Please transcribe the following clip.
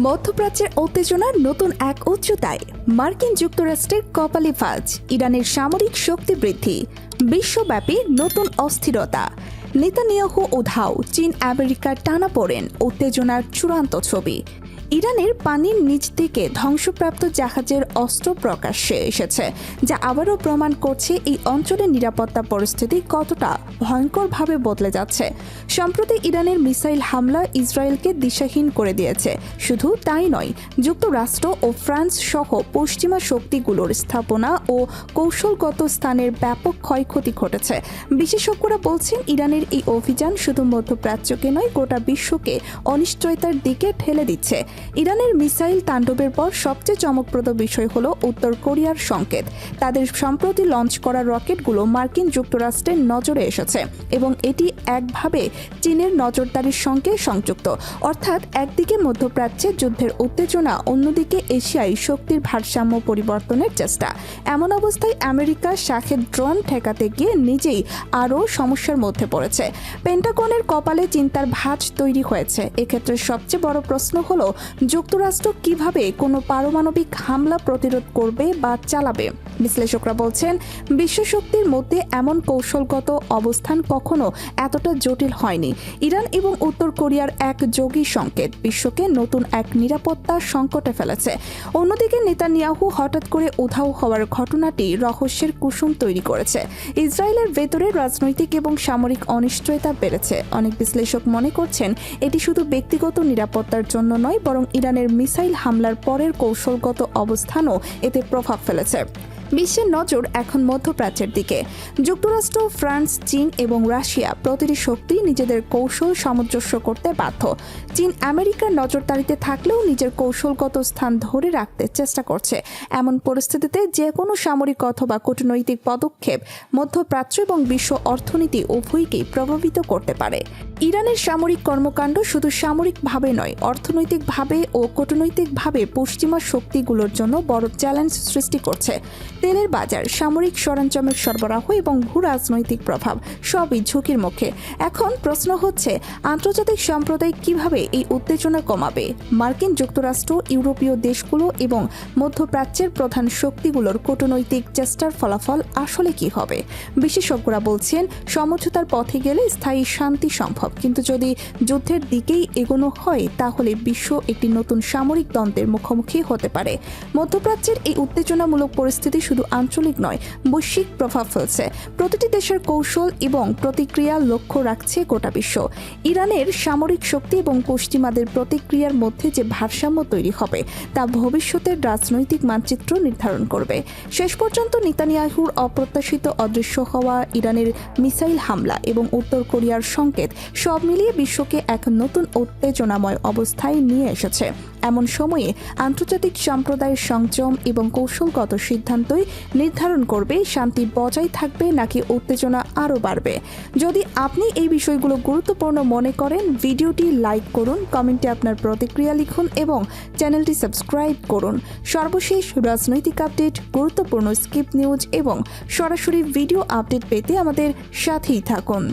মধ্যপ্রাচ্যের উত্তেজনার নতুন এক উচ্চতায় মার্কিন যুক্তরাষ্ট্রের কপালে ফাজ, ইরানের সামরিক শক্তি বৃদ্ধি, বিশ্বব্যাপী নতুন অস্থিরতা, নেতানিয়াহু উধাও, চীন আমেরিকার টানাপোড়েন, উত্তেজনার চূড়ান্ত ছবি। ইরানের পানির নিচ থেকে ধ্বংসপ্রাপ্ত জাহাজের অস্ত্র প্রকাশ্যে এসেছে, যা আবারও প্রমাণ করছে এই অঞ্চলের নিরাপত্তা পরিস্থিতি কতটা ভয়ঙ্করভাবে বদলে যাচ্ছে। সম্প্রতি ইরানের মিসাইল হামলা ইসরায়েলকে দিশাহীন করে দিয়েছে। শুধু তাই নয়, যুক্তরাষ্ট্র ও ফ্রান্স সহ পশ্চিমা শক্তিগুলোর স্থাপনা ও কৌশলগত স্থানের ব্যাপক ক্ষয়ক্ষতি ঘটেছে। বিশেষজ্ঞরা বলছেন, ইরানের এই অভিযান শুধু মধ্যপ্রাচ্যকে নয়, গোটা বিশ্বকে অনিশ্চয়তার দিকে ঠেলে দিচ্ছে। ইরানের মিসাইল তাণ্ডবের পর সবচেয়ে চমকপ্রদ বিষয় হলো উত্তর কোরিয়ার সংকেত। তাদের সম্প্রতি লঞ্চ করা রকেটগুলো মার্কিন যুক্তরাষ্ট্রের নজরে এসেছে এবং এটি একভাবে চীনের নজরদারির সঙ্গে সংযুক্ত। অর্থাৎ একদিকে মধ্যপ্রাচ্যে যুদ্ধের উত্তেজনা, অন্যদিকে এশিয়ায় শক্তির ভারসাম্য পরিবর্তনের চেষ্টা। এমন অবস্থায় আমেরিকা শাহেদ ড্রোন ঠেকাতে গিয়ে নিজেই আরও সমস্যার মধ্যে পড়েছে। পেন্টাগনের কপালে চিন্তার ভাঁজ তৈরি হয়েছে। এক্ষেত্রে সবচেয়ে বড় প্রশ্ন হলো, যুক্তরাষ্ট্র কিভাবে কোনো পারমাণবিক হামলা প্রতিরোধ করবে বা চালাবে। বিশ্লেষকরা বলছেন, বিশ্বশক্তির মধ্যে এমন কৌশলগত অবস্থান কখনো এতটা জটিল হয়নি। ইরান এবং উত্তর কোরিয়ার এক যোগী সংকেত বিশ্বকে নতুন এক নিরাপত্তা সংকটে ফেলেছে। অন্যদিকে নেতানিয়াহু হঠাৎ করে উধাও হওয়ার ঘটনাটি রহস্যের কুসুম তৈরি করেছে। ইসরায়েলের ভেতরে রাজনৈতিক এবং সামরিক অনিশ্চয়তা বেড়েছে। অনেক বিশ্লেষক মনে করছেন, এটি শুধু ব্যক্তিগত নিরাপত্তার জন্য নয়, বরং ইরানের মিসাইল হামলার পরের কৌশলগত অবস্থানও এতে প্রভাব ফেলেছে। বিশ্বের নজর এখন মধ্যপ্রাচ্যের দিকে। যুক্তরাষ্ট্র, ফ্রান্স, চীন এবং রাশিয়া প্রতিটি শক্তি নিজেদের কৌশল সামঞ্জস্য করতে বাধ্য। চীন আমেরিকার নজরদারিতে থাকলেও নিজের কৌশলগত স্থান ধরে রাখতে চেষ্টা করছে। এমন পরিস্থিতিতে যে কোনো সামরিক অথবা কূটনৈতিক পদক্ষেপ মধ্যপ্রাচ্য এবং বিশ্ব অর্থনীতি উভয়কেই প্রভাবিত করতে পারে। ইরানের সামরিক কর্মকাণ্ড শুধু সামরিকভাবে নয়, অর্থনৈতিকভাবে ও কূটনৈতিকভাবে পশ্চিমা শক্তিগুলোর জন্য বড় চ্যালেঞ্জ সৃষ্টি করছে। তেলের বাজার, সামরিক সরঞ্জামের সরবরাহ এবং ভূ রাজনৈতিক প্রভাব সবই ঝুঁকির মুখে। এখন প্রশ্ন হচ্ছে, আন্তর্জাতিক সম্প্রদায় কিভাবে এই উত্তেজনা কমাবে। মার্কিন যুক্তরাষ্ট্র, ইউরোপীয় দেশগুলো এবং মধ্যপ্রাচ্যের প্রধান শক্তিগুলোর কূটনৈতিক চেষ্টার ফলাফল আসলে কি হবে। বিশেষজ্ঞরা বলছেন, সমঝোতার পথে গেলে স্থায়ী শান্তি সম্ভব, কিন্তু যদি যুদ্ধের দিকেই এগোনো হয়, তাহলে বিশ্ব একটি নতুন সামরিক দ্বন্দ্বের মুখোমুখি হতে পারে। মধ্যপ্রাচ্যের এই উত্তেজনামূলক পরিস্থিতি শুধু আঞ্চলিক নয়, বৈশ্বিক প্রভাব ফেলছে। প্রতিটি দেশের কৌশল এবং প্রতিক্রিয়া লক্ষ্য রাখছে গোটা বিশ্ব। ইরানের সামরিক শক্তি এবং পশ্চিমাদের প্রতিক্রিয়ার মধ্যে যে ভারসাম্য তৈরি হবে, তা ভবিষ্যতের রাজনৈতিক মানচিত্র নির্ধারণ করবে। শেষ পর্যন্ত নেতানিয়াহুর অপ্রত্যাশিত অদৃশ্য হওয়া, ইরানের মিসাইল হামলা এবং উত্তর কোরিয়ার সংকেত সব মিলিয়ে বিশ্বকে এক নতুন উত্তেজনাময় অবস্থায় নিয়ে এসেছে। এমন সময়ে আন্তর্জাতিক সম্প্রদায়ের সংযম এবং কৌশলগত সিদ্ধান্তই নির্ধারণ করবে শান্তি বজায় থাকবে নাকি উত্তেজনা আরও বাড়বে। যদি আপনি এই বিষয়গুলো গুরুত্বপূর্ণ মনে করেন, ভিডিওটি লাইক করুন, কমেন্টে আপনার প্রতিক্রিয়া লিখুন এবং চ্যানেলটি সাবস্ক্রাইব করুন। সর্বশেষ রাজনৈতিক আপডেট, গুরুত্বপূর্ণ স্কিপ নিউজ এবং সরাসরি ভিডিও আপডেট পেতে আমাদের সাথেই থাকুন।